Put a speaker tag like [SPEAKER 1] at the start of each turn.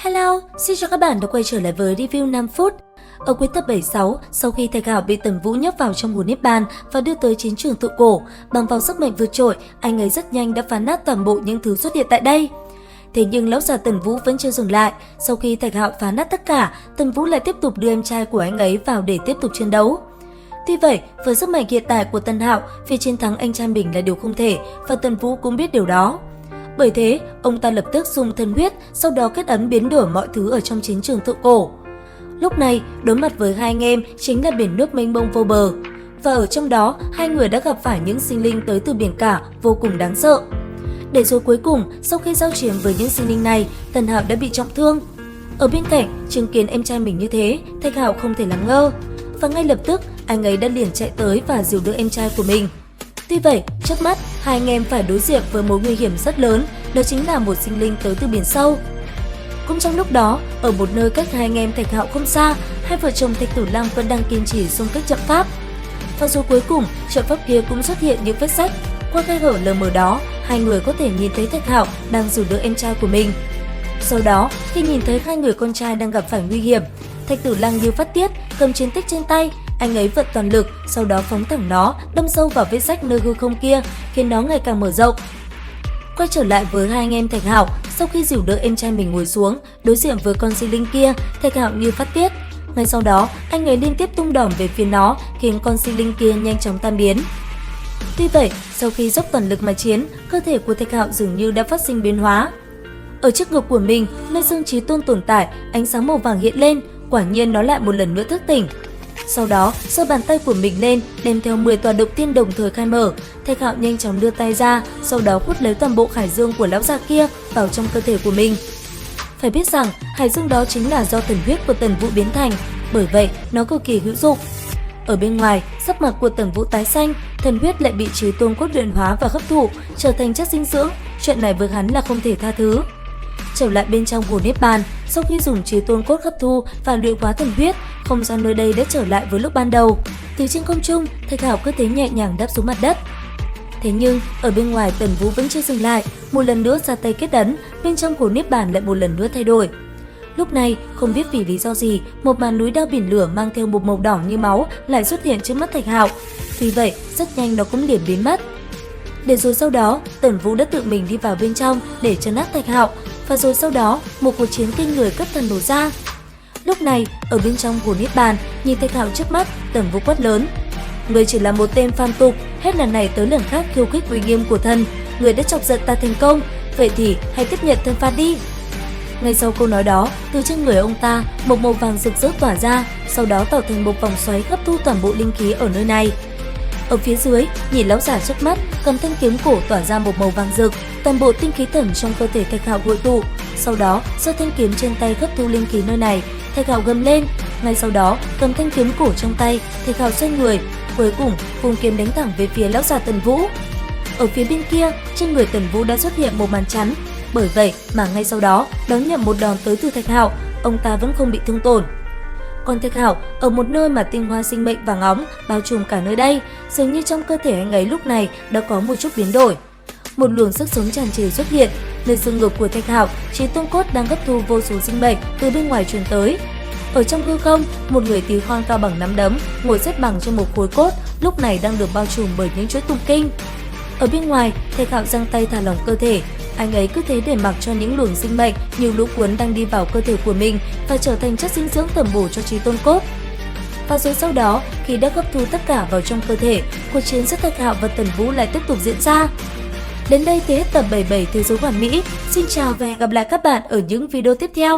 [SPEAKER 1] Hello, xin chào các bạn đã quay trở lại với review 5 phút. Ở cuối tập 76, sau khi Thạch Hạo bị Tần Vũ nhốt vào trong hồ Niết Bàn và đưa tới chiến trường tự cổ, bằng vào sức mạnh vượt trội, anh ấy rất nhanh đã phá nát toàn bộ những thứ xuất hiện tại đây. Thế nhưng lão già Tần Vũ vẫn chưa dừng lại, sau khi Thạch Hạo phá nát tất cả, Tần Vũ lại tiếp tục đưa em trai của anh ấy vào để tiếp tục chiến đấu. Tuy vậy, với sức mạnh hiện tại của Tân Hạo, việc chiến thắng anh trai mình là điều không thể và Tần Vũ cũng biết điều đó. Bởi thế, ông ta lập tức dùng thần huyết, sau đó kết ấn biến đổi mọi thứ ở trong chiến trường thượng cổ. Lúc này, đối mặt với hai anh em chính là biển nước mênh mông vô bờ. Và ở trong đó, hai người đã gặp phải những sinh linh tới từ biển cả vô cùng đáng sợ. Để rồi cuối cùng, sau khi giao chiến với những sinh linh này, Tân Hạo đã bị trọng thương. Ở bên cạnh, chứng kiến em trai mình như thế, Thạch Hạo không thể làm ngơ. Và ngay lập tức, anh ấy đã liền chạy tới và dìu đỡ em trai của mình. Tuy vậy, trước mắt, hai anh em phải đối diện với mối nguy hiểm rất lớn, đó chính là một sinh linh tới từ biển sâu. Cũng trong lúc đó, ở một nơi cách hai anh em Thạch Hạo không xa, hai vợ chồng Thạch Tử Lăng vẫn đang kiên trì xung kích trận pháp. Và rồi cuối cùng, trận pháp kia cũng xuất hiện những vết rách. Qua khe hở lờ mờ đó, hai người có thể nhìn thấy Thạch Hạo đang dìu đỡ em trai của mình. Sau đó, khi nhìn thấy hai người con trai đang gặp phải nguy hiểm, Thạch Tử Lăng như phát tiết, cầm chiến tích trên tay, anh ấy vận toàn lực, sau đó phóng thẳng nó, đâm sâu vào vết rách nơi hư không kia, khiến nó ngày càng mở rộng. Quay trở lại với hai anh em Thạch Hạo, sau khi dìu đỡ em trai mình ngồi xuống, đối diện với con sinh linh kia, Thạch Hạo như phát tiết. Ngay sau đó, anh ấy liên tiếp tung đòn về phía nó, khiến con sinh linh kia nhanh chóng tan biến. Tuy vậy, sau khi dốc toàn lực mà chiến, cơ thể của Thạch Hạo dường như đã phát sinh biến hóa. Ở trước ngực của mình, nơi Dương Chí Tôn tồn tại, ánh sáng màu vàng hiện lên, quả nhiên nó lại một lần nữa thức tỉnh. Sau đó, giơ bàn tay của mình lên, đem theo 10 tòa động tiên đồng thời khai mở. Thạch Hạo nhanh chóng đưa tay ra, sau đó hút lấy toàn bộ hải dương của lão già kia vào trong cơ thể của mình. Phải biết rằng, hải dương đó chính là do thần huyết của Tần Vũ biến thành, bởi vậy nó cực kỳ hữu dụng. Ở bên ngoài, sắc mặt của Tần Vũ tái xanh, thần huyết lại bị Chí Tôn cốt luyện hóa và hấp thụ, trở thành chất dinh dưỡng. Chuyện này với hắn là không thể tha thứ. Trở lại bên trong hồ Niết Bàn, sau khi dùng Chí Tôn cốt hấp thu và luyện hóa thần huyết, không gian nơi đây đã trở lại với lúc ban đầu. Từ trên không trung, Thạch Hạo cứ thế nhẹ nhàng đáp xuống mặt đất. Thế nhưng, ở bên ngoài Tần Vũ vẫn chưa dừng lại, một lần nữa ra tay kết ấn, bên trong hồ Niết Bàn lại một lần nữa thay đổi. Lúc này, không biết vì lý do gì, một màn núi đao biển lửa mang theo một màu đỏ như máu lại xuất hiện trước mắt Thạch Hạo. Tuy vậy, rất nhanh nó cũng liền biến mất. Để rồi sau đó, Tần Vũ đã tự mình đi vào bên trong để trấn áp Thạch Hạo, và rồi sau đó, một cuộc chiến kinh người cấp thần nổ ra. Lúc này, ở bên trong hồ Niết Bàn, nhìn Thạch Hạo trước mắt, Tần Vũ quát lớn: "Ngươi chỉ là một tên phàm tục, hết lần này tới lần khác khiêu khích uy nghiêm của thần, ngươi đã chọc giận ta thành công, vậy thì hãy tiếp nhận thân phạt đi." Ngay sau câu nói đó, từ trên người ông ta, một màu vàng rực rỡ tỏa ra, sau đó tạo thành một vòng xoáy hấp thu toàn bộ linh khí ở nơi này. Ở phía dưới, nhìn lão già trước mắt, cầm thanh kiếm cổ tỏa ra một màu vàng rực, toàn bộ tinh khí thần trong cơ thể Thạch Hạo hội tụ. Sau đó, giơ thanh kiếm trên tay hấp thu linh khí nơi này, Thạch Hạo gầm lên. Ngay sau đó, cầm thanh kiếm cổ trong tay, Thạch Hạo xoay người, cuối cùng vùng kiếm đánh thẳng về phía lão già Tần Vũ. Ở phía bên kia, trên người Tần Vũ đã xuất hiện một màn chắn, bởi vậy mà ngay sau đó đón nhận một đòn tới từ Thạch Hạo, ông ta vẫn không bị thương tổn. Còn Thạch Hạo, ở một nơi mà tinh hoa sinh mệnh vàng óng bao trùm cả nơi đây, dường như trong cơ thể anh ấy lúc này đã có một chút biến đổi. Một luồng sức sống tràn trề xuất hiện, nơi xương ngực của Thạch Hạo, Chí Tôn cốt đang hấp thu vô số sinh mệnh từ bên ngoài truyền tới. Ở trong hư không, một người tí hon cao bằng nắm đấm, ngồi xếp bằng trên một khối cốt, lúc này đang được bao trùm bởi những chuỗi tụng kinh. Ở bên ngoài, Thạch Hạo giang tay thả lỏng cơ thể. Anh ấy cứ thế để mặc cho những luồng sinh mệnh như lũ cuốn đang đi vào cơ thể của mình và trở thành chất dinh dưỡng tẩm bổ cho Chí Tôn cốt. Và rồi sau đó, khi đã hấp thu tất cả vào trong cơ thể, cuộc chiến giữa Thạch Hạo và Tần Vũ lại tiếp tục diễn ra. Đến đây thì hết tập 77 Thế giới hoàn mỹ. Xin chào và hẹn gặp lại các bạn ở những video tiếp theo.